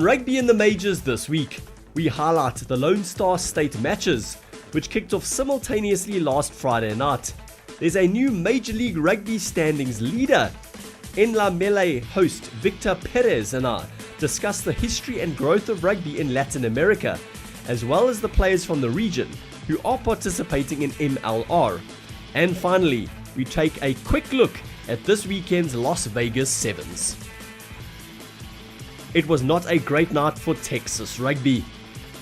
rugby in the majors this week, we highlight the Lone Star State matches, which kicked off simultaneously last Friday night. There's a new Major League Rugby standings leader. Enla Melee host Victor Perez and I discuss the history and growth of rugby in Latin America, as well as the players from the region who are participating in MLR. And finally, we take a quick look at this weekend's Las Vegas Sevens. It was not a great night for Texas rugby.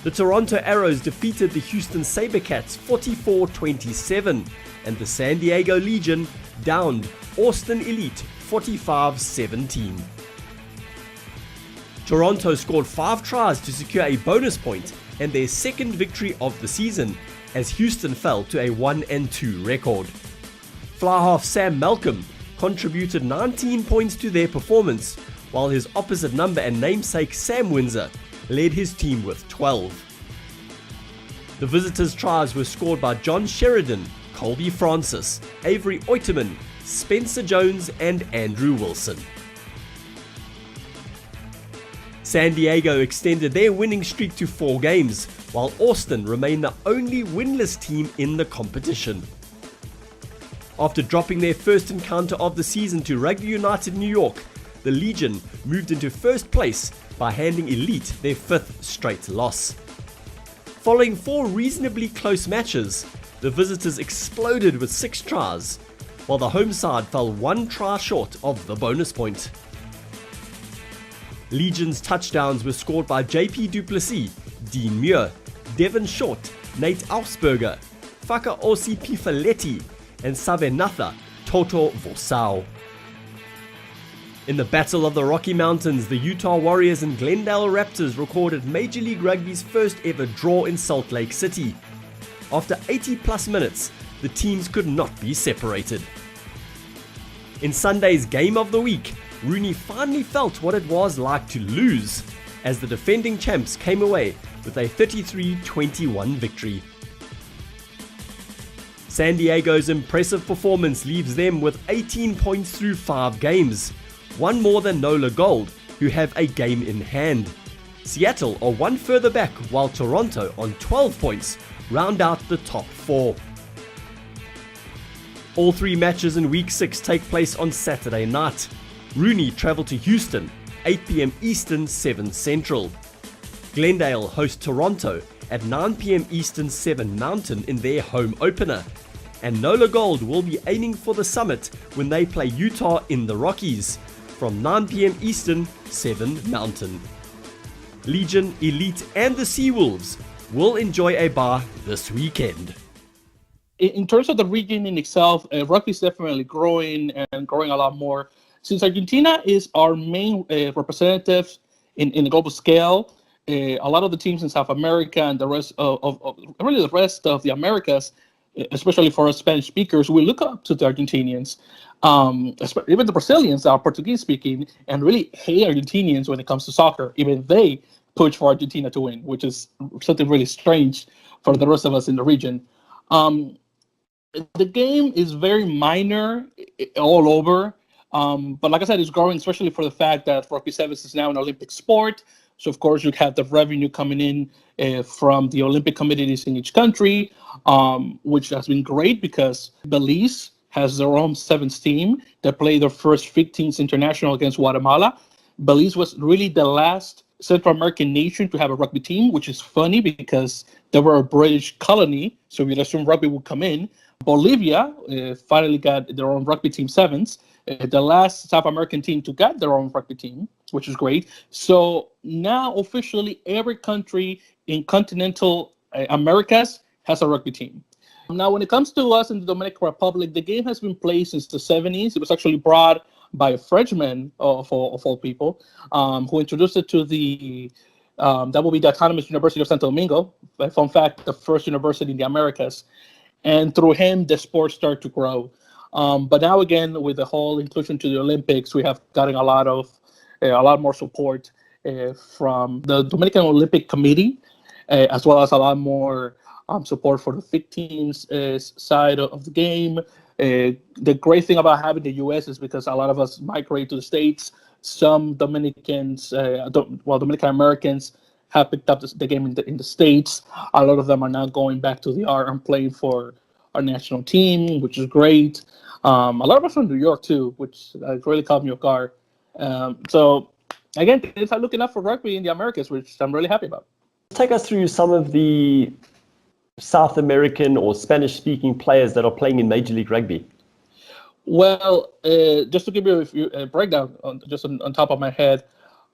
The Toronto Arrows defeated the Houston Sabercats 44-27, and the San Diego Legion downed Austin Elite 45-17. Toronto scored 5 tries to secure a bonus point and their second victory of the season, as Houston fell to a 1-2 record. Fly half Sam Malcolm contributed 19 points to their performance, while his opposite number and namesake Sam Windsor led his team with 12. The visitors' tries were scored by John Sheridan, Colby Francis, Avery Oiterman, Spencer Jones and Andrew Wilson. San Diego extended their winning streak to 4 games, while Austin remained the only winless team in the competition. After dropping their first encounter of the season to Rugby United New York, the Legion moved into first place by handing Elite their 5th straight loss. Following 4 reasonably close matches, the visitors exploded with 6 tries, while the home side fell 1 try short of the bonus point. Legion's touchdowns were scored by JP Duplessis, Dean Muir, Devon Short, Nate Ausberger, Faka Osi Pifaletti, and Savenatha Toto Vosau. In the Battle of the Rocky Mountains, the Utah Warriors and Glendale Raptors recorded Major League Rugby's first ever draw in Salt Lake City. After 80 plus minutes, the teams could not be separated. In Sunday's Game of the Week, Rooney finally felt what it was like to lose, as the defending champs came away with a 33-21 victory. San Diego's impressive performance leaves them with 18 points through 5 games, one more than Nola Gold, who have a game in hand. Seattle are 1 further back, while Toronto on 12 points round out the top 4. All 3 matches in Week 6 take place on Saturday night. Rooney travel to Houston, 8 p.m. Eastern, 7 Central. Glendale host Toronto at 9 p.m. Eastern, 7 Mountain in their home opener. And Nola Gold will be aiming for the summit when they play Utah in the Rockies from 9 p.m. Eastern, 7 Mountain. Legion, Elite and the Seawolves will enjoy a bye this weekend. In terms of the region in itself, rugby is definitely growing and growing a lot more. Since Argentina is our main representative in the global scale, a lot of the teams in South America and the rest of really the rest of the Americas, especially for us Spanish speakers, we look up to the Argentinians. Even the Brazilians are Portuguese speaking and really hate Argentinians when it comes to soccer. Even they push for Argentina to win, which is something really strange for the rest of us in the region. The game is very minor all over. But like I said, it's growing, especially for the fact that Rugby Sevens is now an Olympic sport. So, of course, you have the revenue coming in from the Olympic committees in each country, which has been great because Belize has their own Sevens team that played their first 15th international against Guatemala. Belize was really the last Central American nation to have a rugby team, which is funny because they were a British colony, so we'd assume rugby would come in. Bolivia finally got their own rugby team Sevens. The last South American team to get their own rugby team, which is great. So now officially every country in continental Americas has a rugby team. Now, when it comes to us in the Dominican Republic, the game has been played since the 70s. It was actually brought by a Frenchman of all people, who introduced it to the, that will be the Autonomous University of Santo Domingo. Fun fact, the first university in the Americas. And through him, the sport started to grow. But now again, with the whole inclusion to the Olympics, we have gotten a lot more support from the Dominican Olympic Committee, as well as a lot more support for the FIC teams side of the game. The great thing about having the U.S. is because a lot of us migrate to the States some Dominicans, Dominican Americans have picked up the game in the States. A lot of them are now going back to the R and playing for our national team, which is great. A lot of us from New York too, which really caught me off guard. So again, things are looking up for rugby in the Americas, which I'm really happy about. Take us through some of the South American or Spanish-speaking players that are playing in Major League Rugby. Well, just to give you a breakdown on top of my head,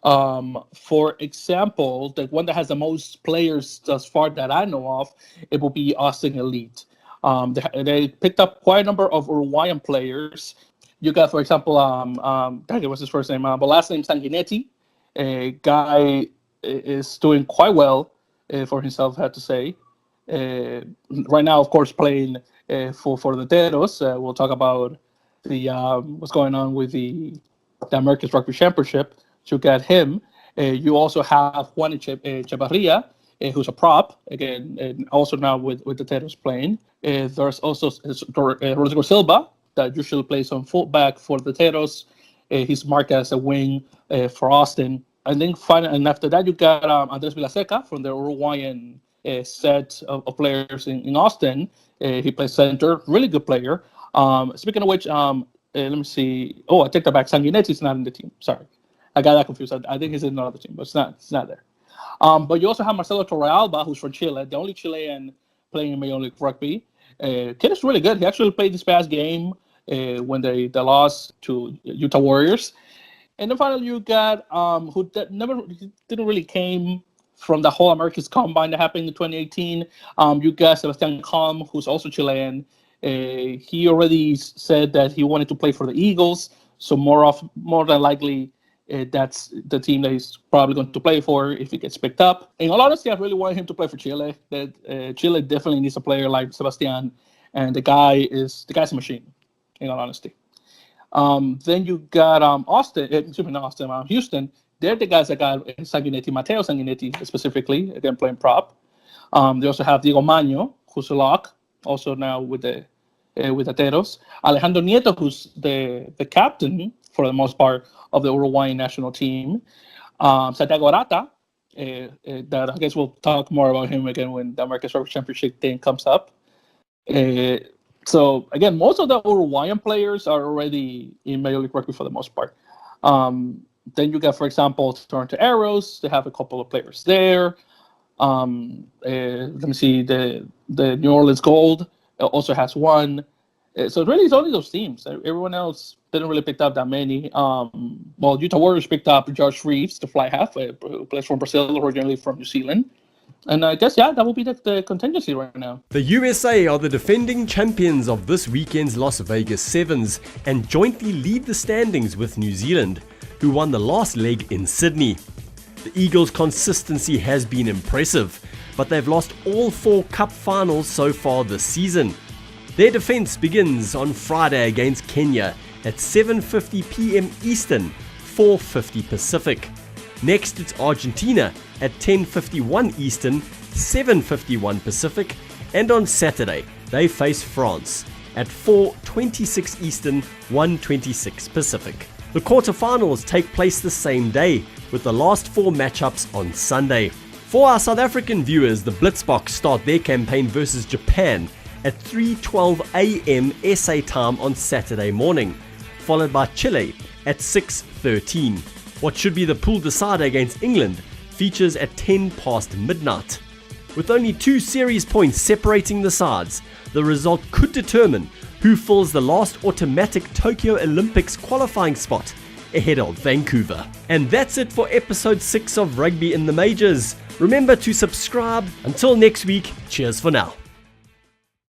for example, the one that has the most players thus far that I know of, it will be Austin Elite. They picked up quite a number of Uruguayan players. You got, for example, what's his first name? But last name Sanguinetti. A guy is doing quite well for himself, I have to say. Right now, of course, playing for the Teros. We'll talk about the what's going on with the Americas Rugby Championship. You got him. You also have Juan Echevarria, who's a prop, again, and also now with the Teros playing. There's also Rodrigo Silva, that usually plays on fullback for the Teros. He's marked as a wing for Austin. And then and after that, you got Andres Vilaseca from the Uruguayan set of players in Austin. He plays center, really good player. Speaking of which, let me see. Oh, I take that back. Sanguinetti's not in the team. Sorry, I got that confused. I think he's in another team, but it's not there. But you also have Marcelo Torrealba, who's from Chile, the only Chilean playing in Major League Rugby. Kid is really good. He actually played this past game when they lost to Utah Warriors. And then finally, you got who didn't really came from the whole Americas Combine that happened in 2018. You got Sebastian Calm, who's also Chilean. He already said that he wanted to play for the Eagles. So more than likely, that's the team that he's probably going to play for if he gets picked up. In all honesty, I really want him to play for Chile. That Chile definitely needs a player like Sebastian, and the guy's a machine. In all honesty. Then you got Houston. They're the guys that got Sanguinetti, Mateo Sanguinetti specifically, again playing prop. They also have Diego Maño, who's a lock, also now with the Teros. Alejandro Nieto, who's the captain for the most part of the Uruguayan national team. Santiago Arata, that I guess we'll talk more about him again when the Americas Rugby Championship thing comes up. So again, most of the Uruguayan players are already in Major League Rugby for the most part. Then you got, for example, Toronto Arrows. They have a couple of players there. Let me see. The New Orleans Gold also has one. So really, it's only those teams. Everyone else didn't really pick up that many. Utah Warriors picked up Josh Reeves, the fly half, who plays from Brazil, originally from New Zealand. And I guess, that will be the contingency right now. The USA are the defending champions of this weekend's Las Vegas Sevens and jointly lead the standings with New Zealand, who won the last leg in Sydney. The Eagles' consistency has been impressive, but they've lost all 4 cup finals so far this season. Their defense begins on Friday against Kenya at 7:50 p.m. Eastern, 4:50 Pacific. Next, it's Argentina at 10:51 Eastern, 7:51 Pacific, and on Saturday, they face France at 4:26 Eastern, 1:26 Pacific. The quarterfinals take place the same day, with the last 4 matchups on Sunday. For our South African viewers, the Blitzboks start their campaign versus Japan at 3:12 a.m. SA time on Saturday morning, followed by Chile at 6:13. What should be the pool decider against England features at 10 past midnight. With only 2 series points separating the sides, the result could determine who fills the last automatic Tokyo Olympics qualifying spot ahead of Vancouver. And that's it for episode 6 of Rugby in the Majors. Remember to subscribe. Until next week, cheers for now.